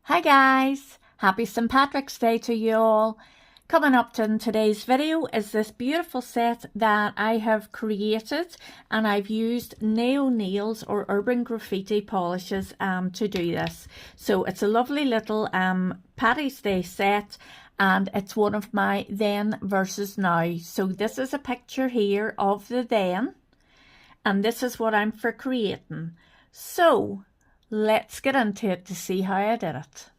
Hi guys, happy St. Patrick's Day to you all. Coming up in today's video is this beautiful set that I have created, and I've used NAIO nails or urban graffiti polishes to do this. So it's a lovely little Paddy's Day set, and it's one of my then versus now. So this is a picture here of the then, and this is what I'm for creating. So let's get into it to see how I did it.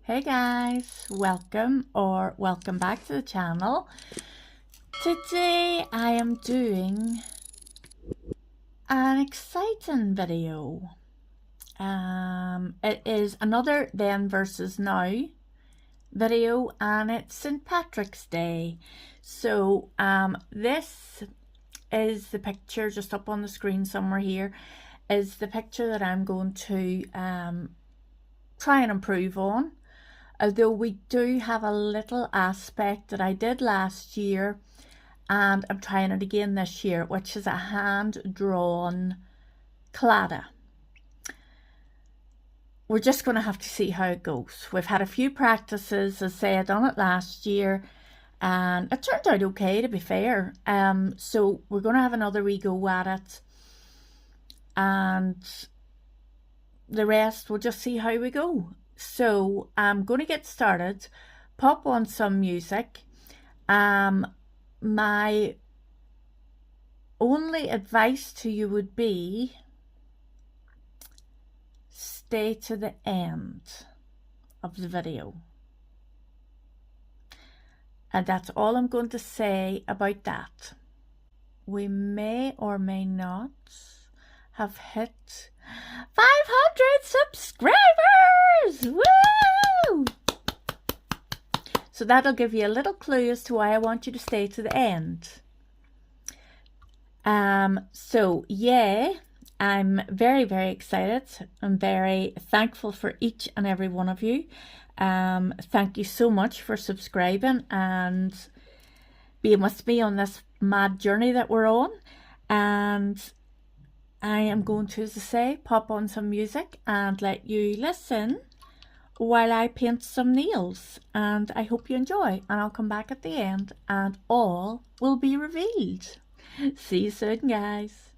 Hey guys, welcome back to the channel. Today I am doing an exciting video. It is another then versus now video, and it's St. Patrick's Day. So this is the picture just up on the screen somewhere here, is the picture that I'm going to try and improve on. Although we do have a little aspect that I did last year and I'm trying it again this year, which is a hand-drawn Claddagh. We're just going to have to see how it goes. We've had a few practices. As I say, I done it last year and it turned out okay, to be fair. So we're going to have another wee go at it, and the rest we'll just see how we go. So I'm going to get started, pop on some music. My only advice to you would be stay to the end of the video. And that's all I'm going to say about that. We may or may not have hit 500 subscribers! Woo! So that'll give you a little clue as to why I want you to stay to the end. So yeah, I'm very, very excited. I'm very thankful for each and every one of you. Thank you so much for subscribing and being with me on this mad journey that we're on. And I am going to, as I say, pop on some music and let you listen while I paint some nails. And I hope you enjoy, and I'll come back at the end and all will be revealed. See you soon, guys.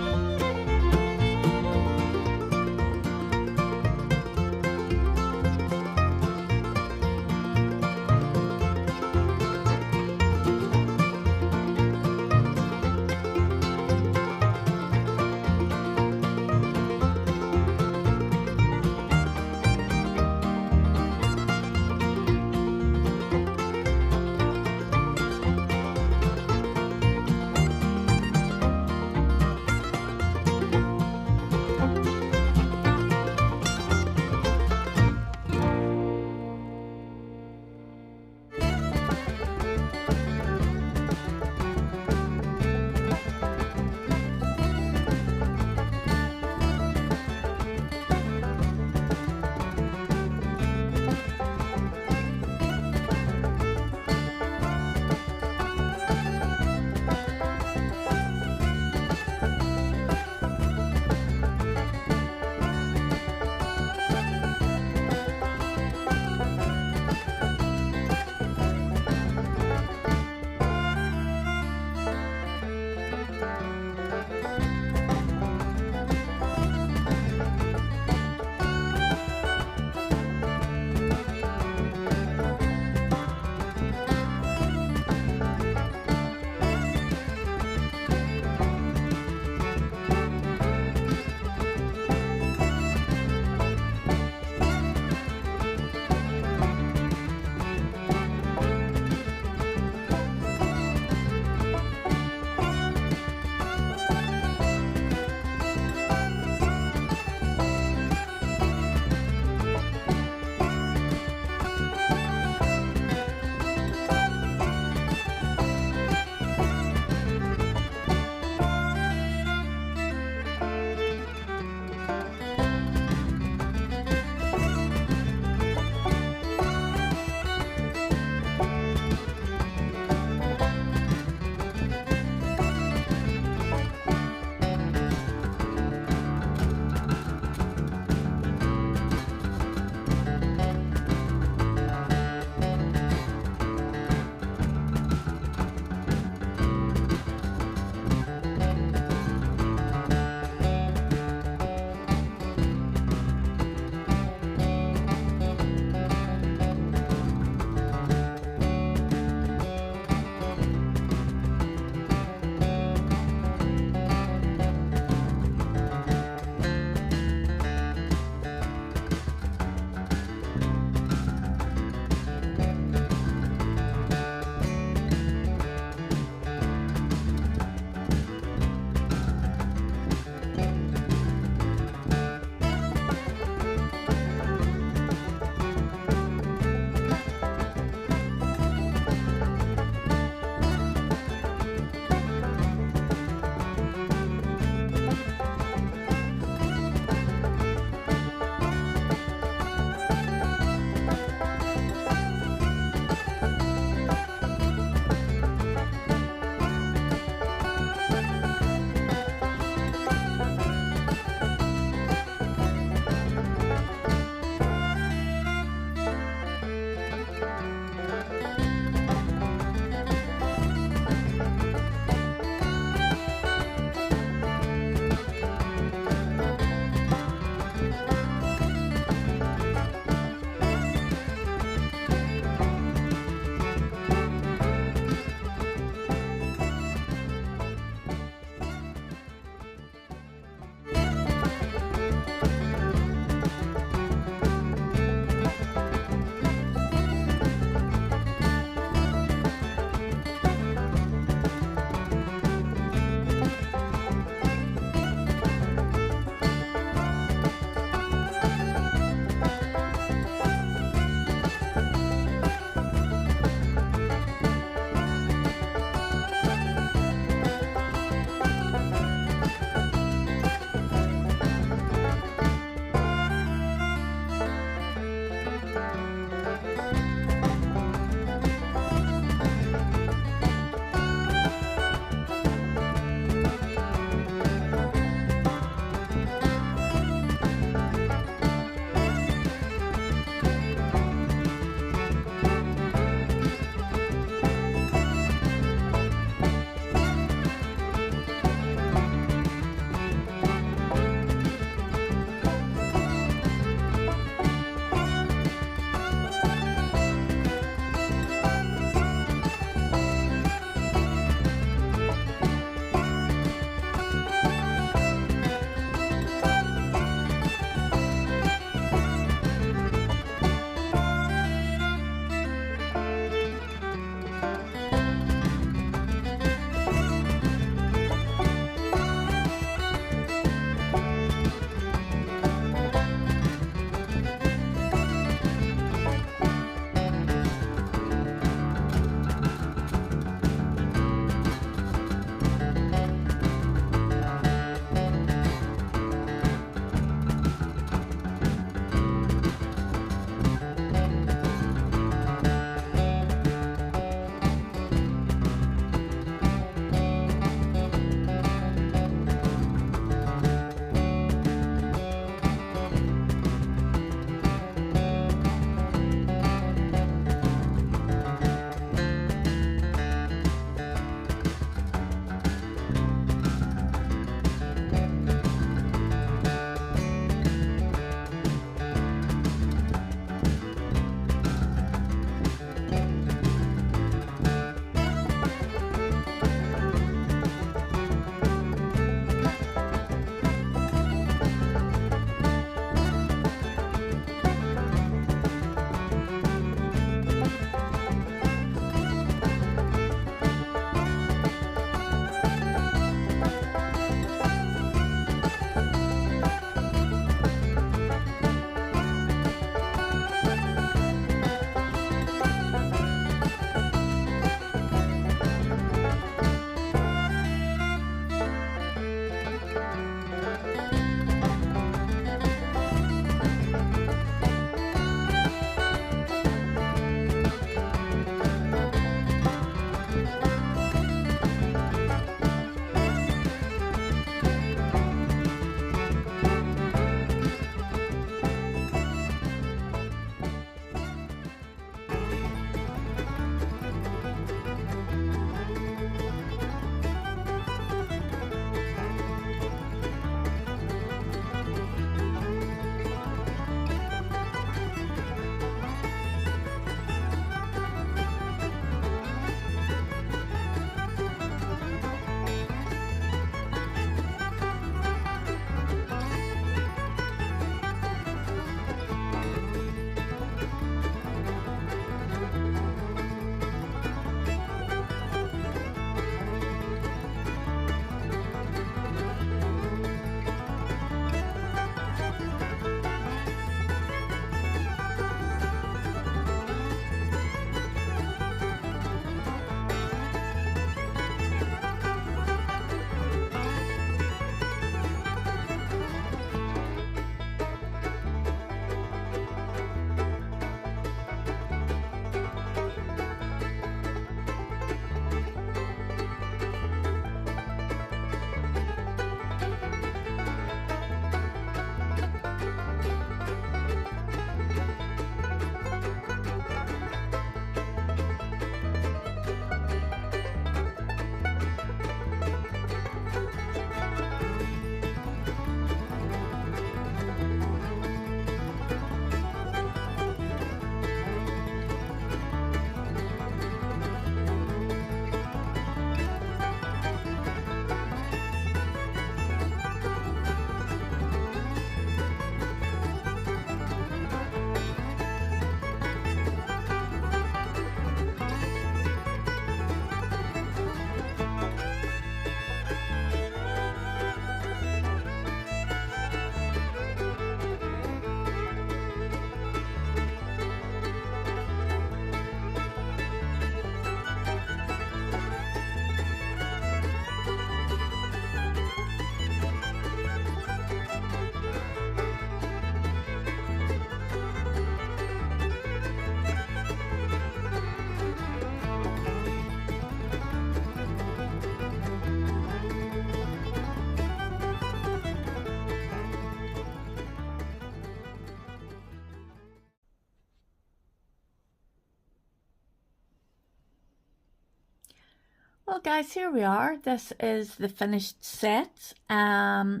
Well, guys, here we are. This is the finished set. I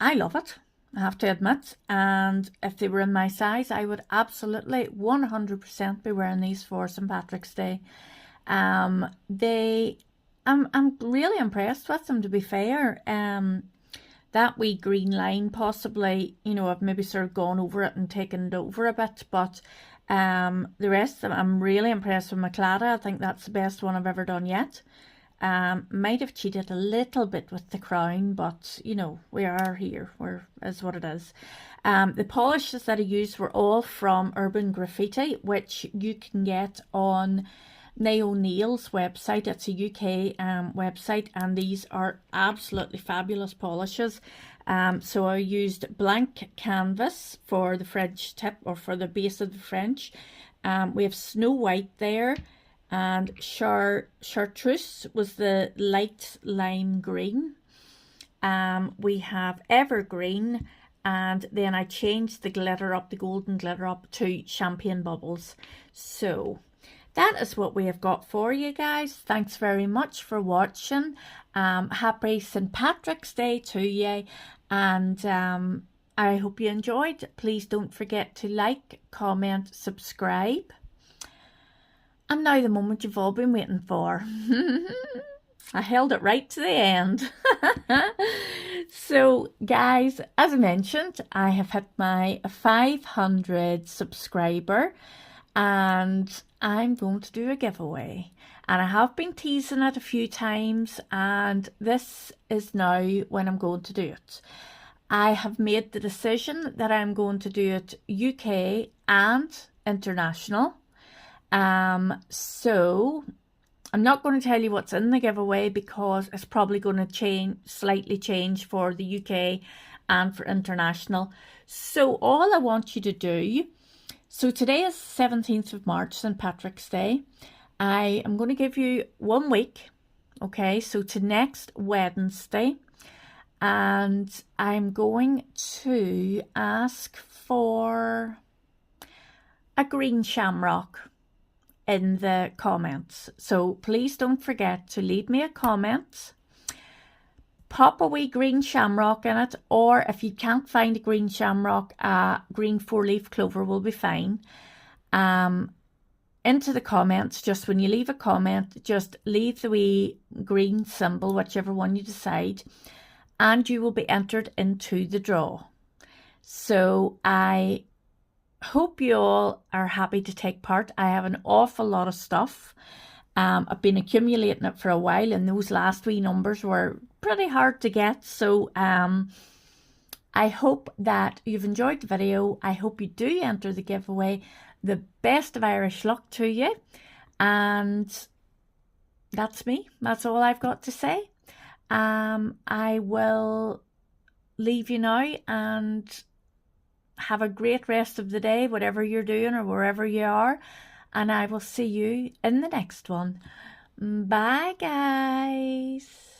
love it, I have to admit. And if they were in my size, I would absolutely 100% be wearing these for St. Patrick's Day. I'm really impressed with them, to be fair. That wee green line, possibly, you know, I've maybe sort of gone over it and taken it over a bit, but the rest of them, I'm really impressed with my Claddagh. I think that's the best one I've ever done yet. Might have cheated a little bit with the crown, but you know, we are here, is what it is. The polishes that I used were all from Urban Graffiti, which you can get on NAIO Nails website. It's a UK website, and these are absolutely fabulous polishes. So I used blank canvas for the French tip, or for the base of the French. We have Snow White there, and Chartreuse was the light lime green. We have Evergreen, and then I changed the glitter up, the golden glitter up, to Champagne Bubbles. So that is what we have got for you guys. Thanks very much for watching. Happy St. Patrick's Day to you, and I hope you enjoyed. Please don't forget to like, comment, subscribe. And now the moment you've all been waiting for. I held it right to the end. So guys, as I mentioned, I have hit my 500 subscriber, and I'm going to do a giveaway. And I have been teasing it a few times, and this is now when I'm going to do it. I have made the decision that I'm going to do it UK and international. So I'm not going to tell you what's in the giveaway, because it's probably going to slightly change for the UK and for international. So all I want you to do, so today is 17th of March, St. Patrick's Day. I am going to give you 1 week, okay, so to next Wednesday, and I'm going to ask for a green shamrock in the comments. So please don't forget to leave me a comment, pop a wee green shamrock in it, or if you can't find a green shamrock, a green 4-leaf clover will be fine. Into the comments, just when you leave a comment, just leave the wee green symbol, whichever one you decide, and you will be entered into the draw. So I hope you all are happy to take part. I have an awful lot of stuff. I've been accumulating it for a while, and those last wee numbers were pretty hard to get. So I hope that you've enjoyed the video. I hope you do enter the giveaway. The best of Irish luck to you. And that's me. That's all I've got to say. I will leave you now, and have a great rest of the day, whatever you're doing or wherever you are, and I will see you in the next one. Bye, guys.